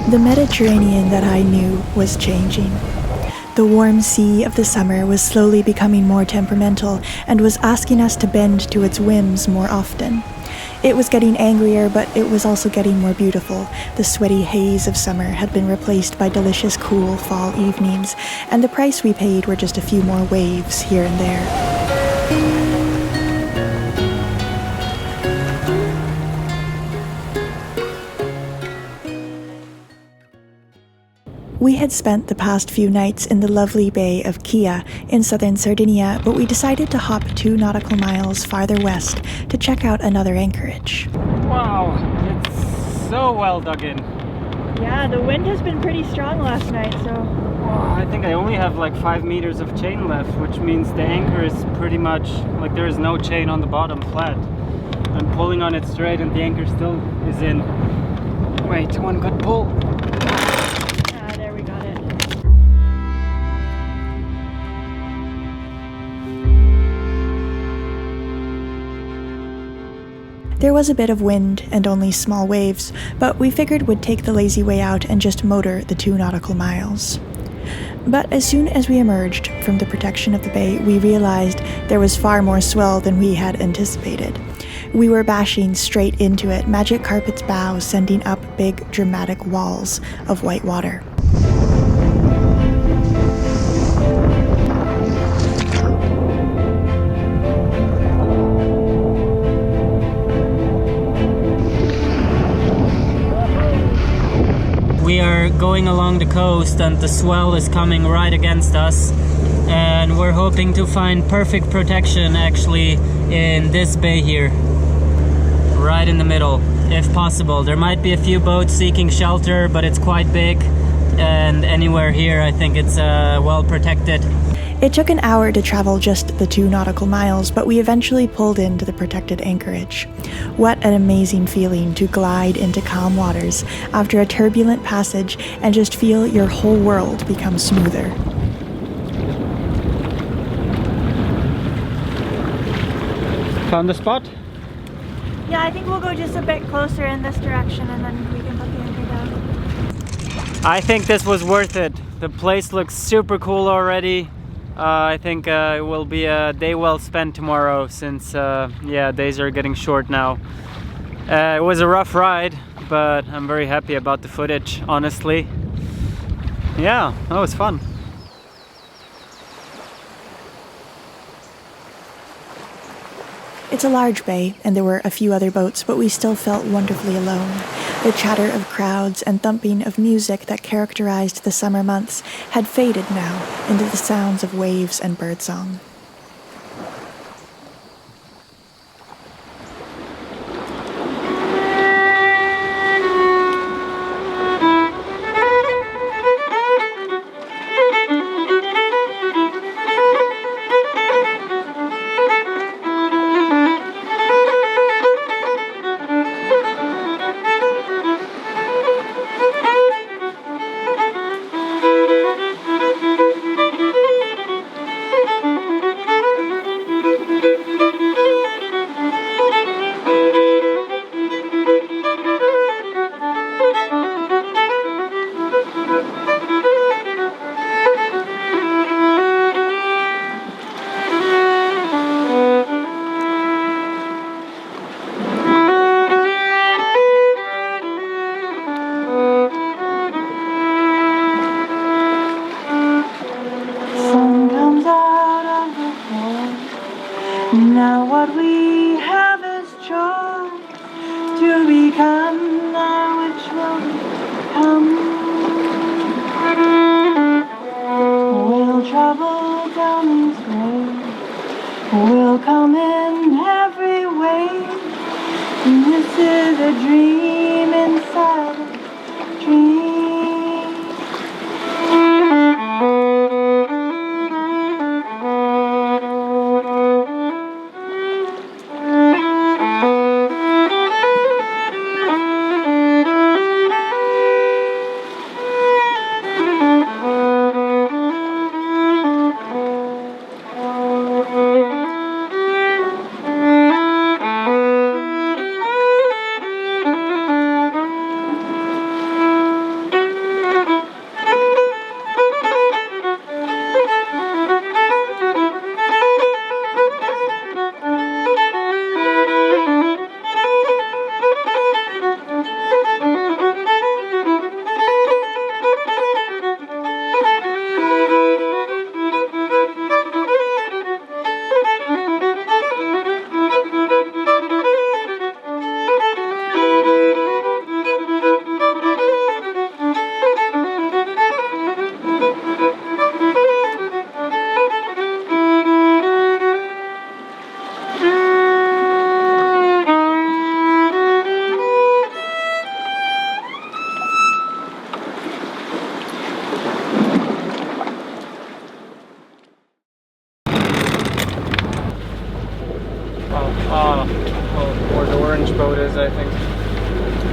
The Mediterranean that I knew was changing. The warm sea of the summer was slowly becoming more temperamental and was asking us to bend to its whims more often. It was getting angrier, but it was also getting more beautiful. The sweaty haze of summer had been replaced by delicious, cool fall evenings, and the price we paid were just a few more waves here and there. We had spent the past few nights in the lovely bay of Chia in southern Sardinia, but we decided to hop 2 nautical miles farther west to check out another anchorage. Wow, it's so well dug in. Yeah, the wind has been pretty strong last night, so... Wow, I think I only have like 5 meters of chain left, which means the anchor is pretty much, like there is no chain on the bottom flat. I'm pulling on it straight and the anchor still is in. Wait, one good pull. There was a bit of wind and only small waves, but we figured we'd take the lazy way out and just motor the 2 nautical miles. But as soon as we emerged from the protection of the bay, we realized there was far more swell than we had anticipated. We were bashing straight into it, Magic Carpet's bow sending up big, dramatic walls of white water. We are going along the coast and the swell is coming right against us, and we're hoping to find perfect protection actually in this bay here, right in the middle, if possible. There might be a few boats seeking shelter, but it's quite big, and anywhere here I think it's well protected. It took an hour to travel just the 2 nautical miles, but we eventually pulled into the protected anchorage. What an amazing feeling to glide into calm waters after a turbulent passage and just feel your whole world become smoother. Found the spot? Yeah, I think we'll go just a bit closer in this direction and then we can put the anchor down. I think this was worth it. The place looks super cool already. I think it will be a day well spent tomorrow since days are getting short now. It was a rough ride, but I'm very happy about the footage, honestly. Yeah, that was fun. It's a large bay, and there were a few other boats, but we still felt wonderfully alone. The chatter of crowds and thumping of music that characterized the summer months had faded now into the sounds of waves and birdsong. Now what we have is joy to become that which will come. We'll travel down this way, we'll come in every way. This is a dream inside a dream. is, I think.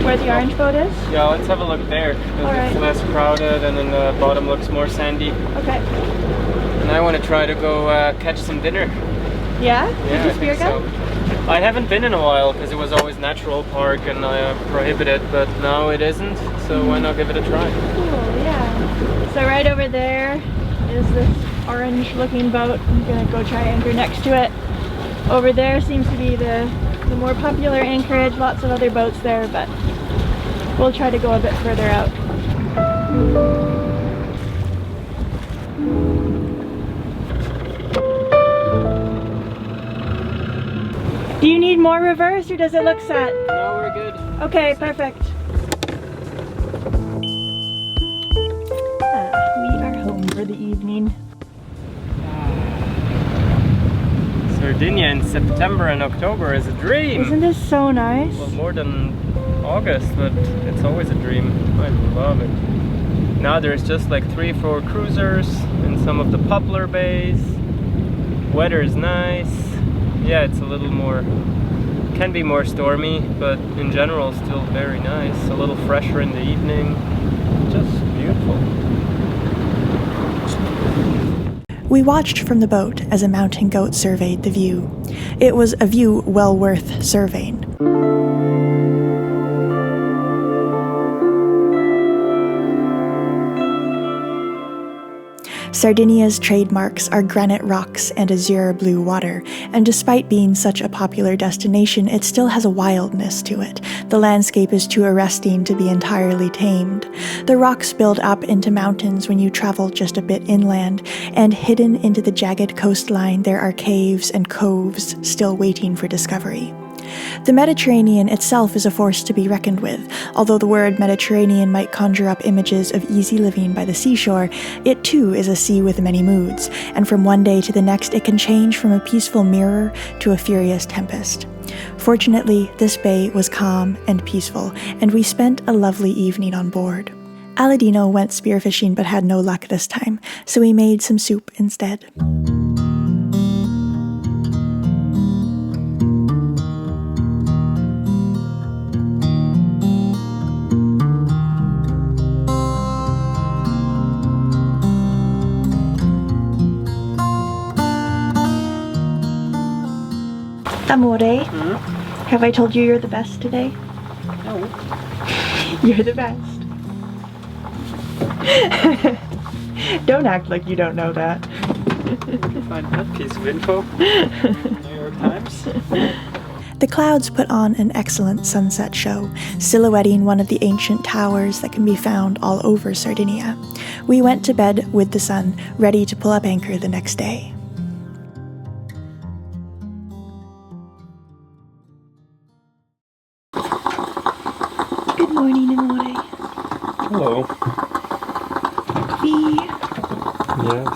Where the orange boat is? Yeah, let's have a look there. It's less crowded and then the bottom looks more sandy. Okay. And I want to try to go catch some dinner. Yeah? Yeah, Did you spear gun? So. I haven't been in a while because it was always natural park and I prohibited, but now it isn't, so why not give it a try? Cool, yeah. So right over there is this orange looking boat. I'm gonna go try anchor next to it. Over there seems to be the more popular anchorage, lots of other boats there, but we'll try to go a bit further out. Do you need more reverse or does it look set? No, we're good. Okay, perfect. We are home for the evening. Sardinia in September and October is a dream. Isn't this so nice? Well, more than August, but it's always a dream. I love it. Now there's just like 3-4 cruisers in some of the poplar bays. Weather is nice. Yeah, it's a little more, can be more stormy, but in general still very nice. A little fresher in the evening. Just beautiful. We watched from the boat as a mountain goat surveyed the view. It was a view well worth surveying. Sardinia's trademarks are granite rocks and azure blue water, and despite being such a popular destination, it still has a wildness to it. The landscape is too arresting to be entirely tamed. The rocks build up into mountains when you travel just a bit inland, and hidden into the jagged coastline there are caves and coves still waiting for discovery. The Mediterranean itself is a force to be reckoned with. Although the word Mediterranean might conjure up images of easy living by the seashore, it too is a sea with many moods, and from one day to the next it can change from a peaceful mirror to a furious tempest. Fortunately, this bay was calm and peaceful, and we spent a lovely evening on board. Aladino went spearfishing but had no luck this time, so we made some soup instead. Amore, have I told you you're the best today? No. You're the best. Don't act like you don't know that. Find that piece of info. New York Times. The clouds put on an excellent sunset show, silhouetting one of the ancient towers that can be found all over Sardinia. We went to bed with the sun, ready to pull up anchor the next day. Good morning, Amore. Hello. Coffee. Yes.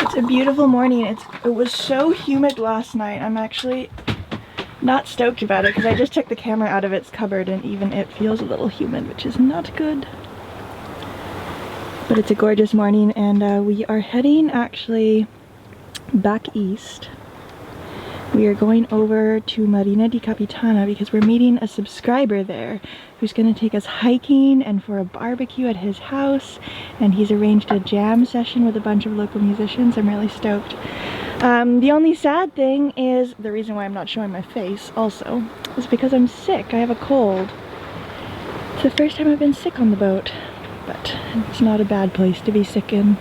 It's a beautiful morning. It was so humid last night. I'm actually not stoked about it because I just took the camera out of its cupboard and even it feels a little humid, which is not good. But it's a gorgeous morning and we are heading actually back east. We are going over to Marina di Capitana because we're meeting a subscriber there who's going to take us hiking and for a barbecue at his house, and he's arranged a jam session with a bunch of local musicians. I'm really stoked. The only sad thing is, the reason why I'm not showing my face also, is because I'm sick. I have a cold. It's the first time I've been sick on the boat, but it's not a bad place to be sick in.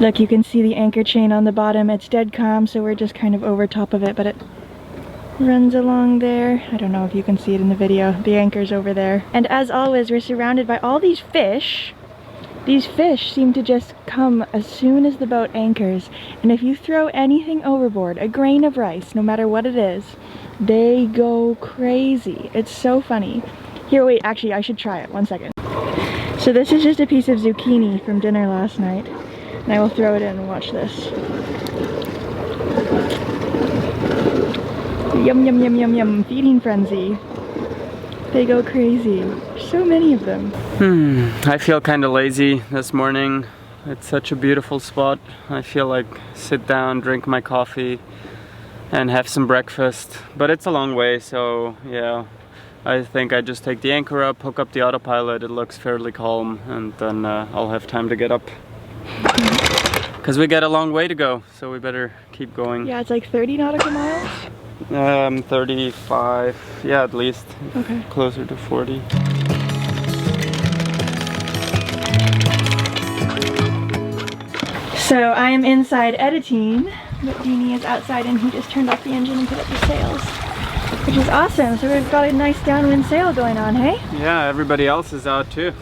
Look, you can see the anchor chain on the bottom. It's dead calm, so we're just kind of over top of it, but it runs along there. I don't know if you can see it in the video. The anchor's over there. And as always, we're surrounded by all these fish. These fish seem to just come as soon as the boat anchors, and if you throw anything overboard, a grain of rice, no matter what it is, they go crazy. It's so funny. Here, wait, actually, I should try it. 1 second. So this is just a piece of zucchini from dinner last night. And I will throw it in and watch this. Yum, yum, yum, yum, yum. Feeding frenzy. They go crazy. There's so many of them. I feel kind of lazy this morning. It's such a beautiful spot. I feel like sit down, drink my coffee, and have some breakfast. But it's a long way, so yeah, I think I just take the anchor up, hook up the autopilot. It looks fairly calm, and then I'll have time to get up. Because we got a long way to go, so we better keep going. Yeah, it's like 30 nautical miles? 35, yeah, at least. Okay. Closer to 40. So I am inside editing, but Deanie is outside and he just turned off the engine and put up the sails, which is awesome. So we've got a nice downwind sail going on, hey? Yeah, everybody else is out too.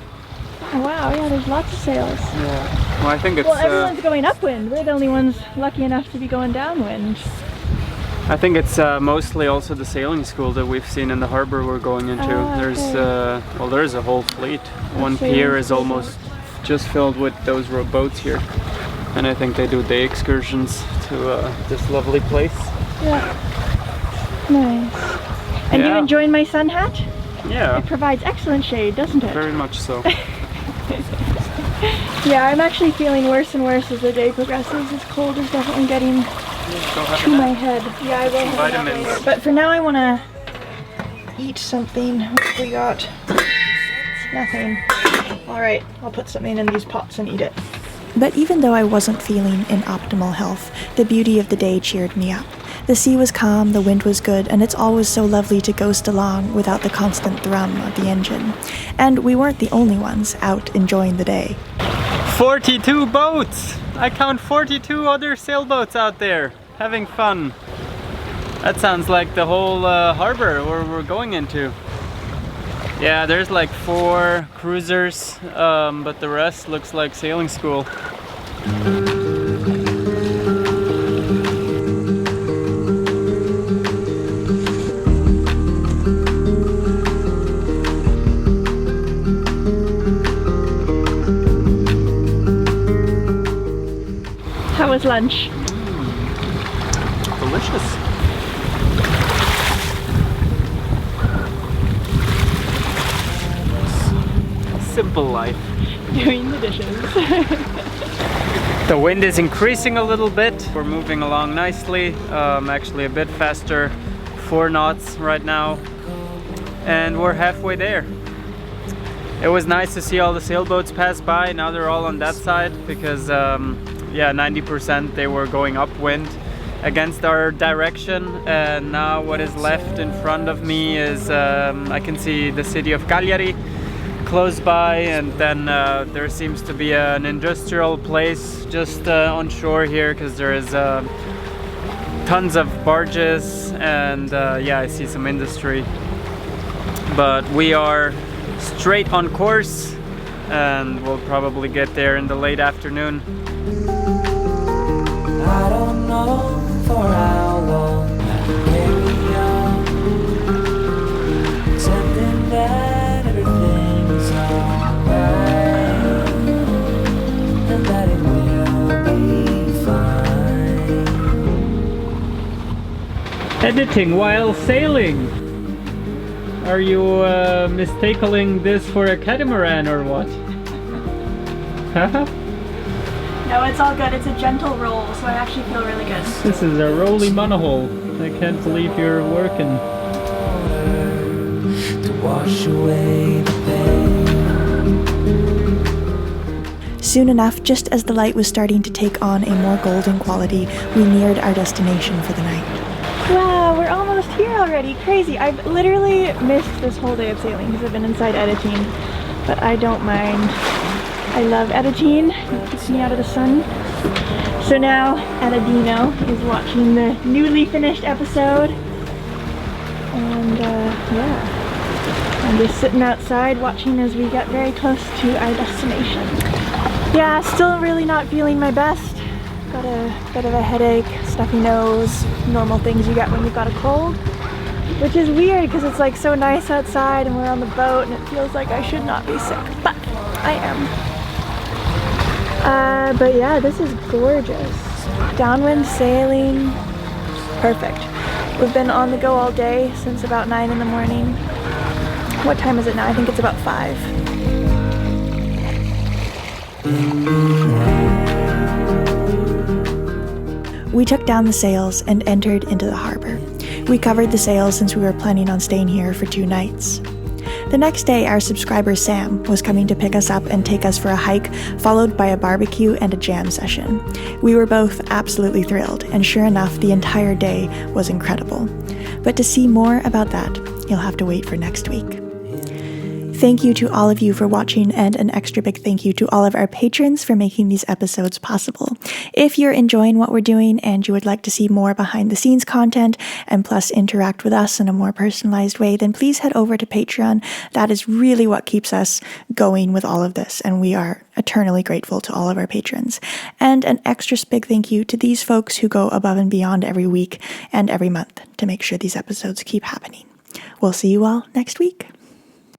Oh, wow, yeah, there's lots of sails. Yeah. Well, I think it's... Well, everyone's going upwind. We're the only ones lucky enough to be going downwind. I think it's mostly also the sailing school that we've seen in the harbor we're going into. There's well, there's a whole fleet. One pier is almost just filled with those rowboats here, and I think they do day excursions to this lovely place. Yeah, nice. And you enjoying my sun hat? Yeah. It provides excellent shade, doesn't it? Very much so. Yeah, I'm actually feeling worse and worse as the day progresses. This cold is definitely getting to my head. Yeah, I will have vitamins later. But for now I want to eat something. What we got? Nothing. Alright, I'll put something in these pots and eat it. But even though I wasn't feeling in optimal health, the beauty of the day cheered me up. The sea was calm, the wind was good, and it's always so lovely to coast along without the constant thrum of the engine. And we weren't the only ones out enjoying the day. 42 boats! I count 42 other sailboats out there, having fun. That sounds like the whole harbor where we're going into. Yeah, there's like 4 cruisers, but the rest looks like sailing school. How was lunch? Delicious. Simple life. Doing the dishes. The wind is increasing a little bit. We're moving along nicely. Actually a bit faster, 4 knots right now. And we're halfway there. It was nice to see all the sailboats pass by. Now they're all on that side because yeah, 90% they were going upwind against our direction, and now what is left in front of me is I can see the city of Cagliari close by, and then there seems to be an industrial place just on shore here because there is tons of barges, and yeah, I see some industry. But we are straight on course and we'll probably get there in the late afternoon. I don't know for how long I can carry on, accepting that everything's alright, and that it will be fine. Editing while sailing. Are you mistaking this for a catamaran or what? No, it's all good. It's a gentle roll, so I actually feel really good. This is a rolly monohull. I can't believe you're working. To wash away the pain. Soon enough, just as the light was starting to take on a more golden quality, we neared our destination for the night. Wow, we're almost here already. Crazy. I've literally missed this whole day of sailing because I've been inside editing, but I don't mind. I love editing. It keeps me out of the sun. So now, Aladino is watching the newly finished episode. And yeah, I'm just sitting outside watching as we get very close to our destination. Yeah, still really not feeling my best. Got a bit of a headache, stuffy nose, normal things you get when you've got a cold. Which is weird because it's like so nice outside and we're on the boat and it feels like I should not be sick, but I am. But yeah, this is gorgeous. Downwind sailing, perfect. We've been on the go all day since about 9 in the morning. What time is it now? I think it's about 5. We took down the sails and entered into the harbor. We covered the sails since we were planning on staying here for 2 nights. The next day, our subscriber Sam was coming to pick us up and take us for a hike, followed by a barbecue and a jam session. We were both absolutely thrilled, and sure enough, the entire day was incredible. But to see more about that, you'll have to wait for next week. Thank you to all of you for watching, and an extra big thank you to all of our patrons for making these episodes possible. If you're enjoying what we're doing and you would like to see more behind the scenes content and plus interact with us in a more personalized way, then please head over to Patreon. That is really what keeps us going with all of this, and we are eternally grateful to all of our patrons. And an extra big thank you to these folks who go above and beyond every week and every month to make sure these episodes keep happening. We'll see you all next week.